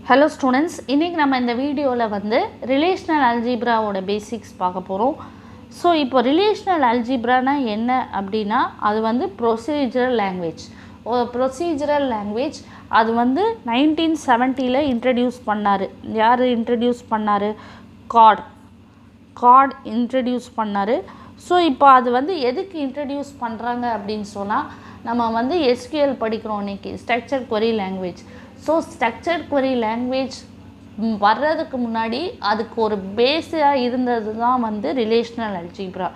Hello students, இன்னைக்கு நம்ம இந்த வீடியோல வந்து ரிலேஷனல் அல்ஜீப்ரா ஓட பேசிக்ஸ் பார்க்க போறோம். ஸோ இப்போ ரிலேஷனல் அல்ஜீப்ரானா என்ன அப்படின்னா அது வந்து ப்ரொசீஜரல் லாங்குவேஜ். ஒரு ப்ரொசீஜரல் லாங்குவேஜ் அது வந்து 1970ல இன்ட்ரடியூஸ் பண்ணாரு. யார் இன்ட்ரடியூஸ் பண்ணாரு? கார்ட் இன்ட்ரடியூஸ் பண்ணாரு. ஸோ இப்போ அது வந்து எதுக்கு இன்ட்ரடியூஸ் பண்ணுறாங்க அப்படின்னு சொன்னால் நம்ம வந்து SQL படிக்கிறோம் இன்னைக்கு, structured query language. So structured query language வர்றதுக்கு முன்னாடி அதுக்கு ஒரு பேஸாக இருந்தது தான் வந்து ரிலேஷனல் அல்ஜீப்ரா.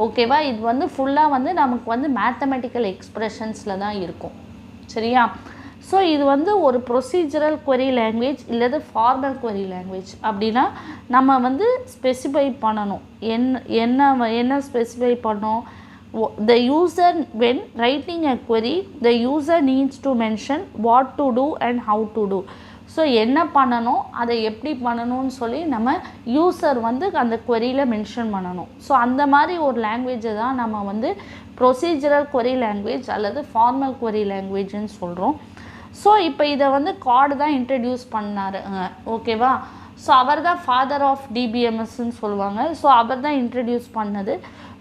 ஓகேவா? இது வந்து ஃபுல்லாக வந்து நமக்கு வந்து மேத்தமெட்டிக்கல் எக்ஸ்பிரஷன்ஸில் தான் இருக்கும். சரியா? ஸோ இது வந்து ஒரு ப்ரொசீஜரல் query லாங்குவேஜ் இல்லது ஃபார்மல் query லாங்குவேஜ். அப்படின்னா நம்ம வந்து ஸ்பெசிஃபை பண்ணணும். என்ன ஸ்பெசிஃபை பண்ணணும்? The user, when writing a query, the user needs to mention what to do and how to do. So என்ன பண்ணணும், அதை எப்படி பண்ணணும்னு சொல்லி நம்ம யூசர் வந்து அந்த queryயில் மென்ஷன் பண்ணணும். ஸோ அந்த மாதிரி ஒரு லாங்குவேஜை தான் நம்ம வந்து ப்ரொசீஜரல் query லாங்குவேஜ் அல்லது ஃபார்மல் query லாங்குவேஜ்னு சொல்கிறோம். ஸோ இப்போ இதை வந்து கார்டு தான் இன்ட்ரடியூஸ் பண்ணார். ஓகேவா? ஸோ அவர் தான் ஃபாதர் ஆஃப் டிபிஎம்எஸ்ன்னு சொல்லுவாங்க. ஸோ அவர் தான் இன்ட்ரடியூஸ் பண்ணது.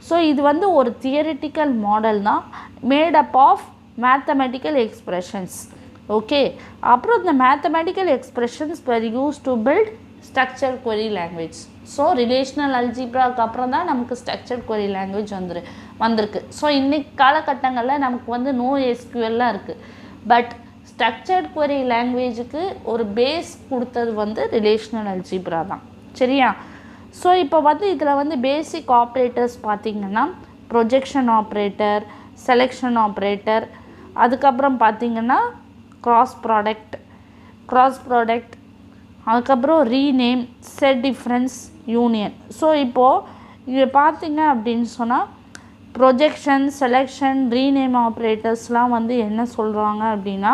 ஸோ இது வந்து ஒரு தியரிட்டிக்கல் மாடல் தான், made up of mathematical expressions. Okay, அப்புறம் இந்த mathematical expressions were used to build structured query language. So relational அல்ஜீப்ராக்கு அப்புறம் தான் நமக்கு ஸ்ட்ரக்சர்ட் query language வந்திருக்கு. ஸோ இன்னைக்கு காலகட்டங்களில் நமக்கு வந்து நோ SQLலாம் இருக்குது. பட் ஸ்ட்ரக்சர்ட் query லாங்குவேஜுக்கு ஒரு பேஸ் கொடுத்தது வந்து ரிலேஷனல் அல்ஜீப்ரா தான். சரியா? ஸோ இப்போ வந்து இதில் வந்து பேசிக் ஆப்ரேட்டர்ஸ் பார்த்திங்கன்னா ப்ரொஜெக்ஷன் ஆப்ரேட்டர், செலெக்ஷன் ஆப்ரேட்டர், அதுக்கப்புறம் பார்த்திங்கன்னா கிராஸ் ப்ராடக்ட், அதுக்கப்புறம் rename, set difference, union. So இப்போது இது பார்த்திங்க அப்படின்னு சொன்னால் ப்ரொஜெக்ஷன், செலெக்ஷன், ரீநேம் ஆப்ரேட்டர்ஸ்லாம் வந்து என்ன சொல்கிறாங்க அப்படின்னா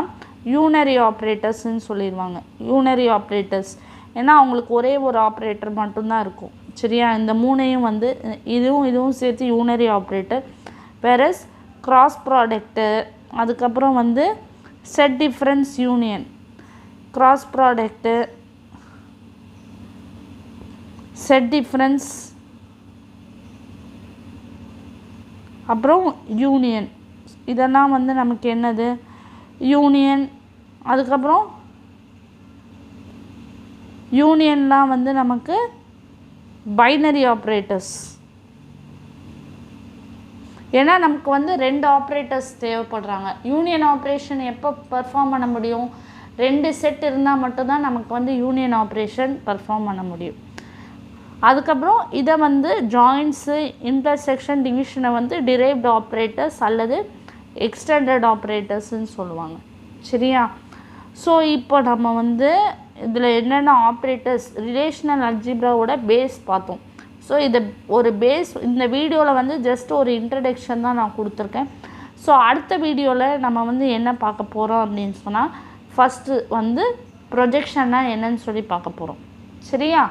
யூனரி ஆப்ரேட்டர்ஸ்ன்னு சொல்லிடுவாங்க. யூனரி ஆப்ரேட்டர்ஸ் ஏன்னா அவங்களுக்கு ஒரே ஒரு ஆப்ரேட்டர் மட்டும்தான் இருக்கும். சரியா? இந்த மூணையும் வந்து இதுவும் சேர்த்து யூனரி ஆப்ரேட்டர். வேறஸ் கிராஸ் ப்ராடக்ட்டு, அதுக்கப்புறம் வந்து set difference, union, cross product, set difference, அப்புறம் யூனியன். இதெல்லாம் வந்து நமக்கு என்னது? யூனியன். அதுக்கப்புறம் யூனியன்லாம் வந்து நமக்கு பைனரி ஆப்ரேட்டர்ஸ். ஏன்னா நமக்கு வந்து ரெண்டு ஆப்ரேட்டர்ஸ் தேவைப்படுறாங்க. யூனியன் ஆப்ரேஷன் எப்போ பர்ஃபார்ம் பண்ண முடியும்? ரெண்டு செட் இருந்தால் மட்டும்தான் நமக்கு வந்து யூனியன் ஆப்ரேஷன் பர்ஃபார்ம் பண்ண முடியும். அதுக்கப்புறம் இதை வந்து ஜாயின்ஸு, இன்டர்செக்ஷன், டிவிஷனை வந்து டிரைவ்டு ஆப்ரேட்டர்ஸ் அல்லது எக்ஸ்டெண்டட் ஆப்ரேட்டர்ஸ்ன்னு சொல்லுவாங்க. சரியா? ஸோ இப்போ நம்ம வந்து இதில் என்னென்ன ஆப்ரேட்டர்ஸ் ரிலேஷனல் அல்ஜீப்ராவோட பேஸ் பார்த்தோம். ஸோ இதை ஒரு பேஸ் இந்த வீடியோவில் வந்து ஜஸ்ட் ஒரு இன்ட்ரடக்ஷன் தான் நான் கொடுத்துருக்கேன். ஸோ அடுத்த வீடியோவில் நம்ம வந்து என்ன பார்க்க போகிறோம் அப்படின்னு சொன்னால் ஃபஸ்ட்டு வந்து ப்ரொஜெக்ஷன்னா என்னன்னு சொல்லி பார்க்க போகிறோம். சரியா?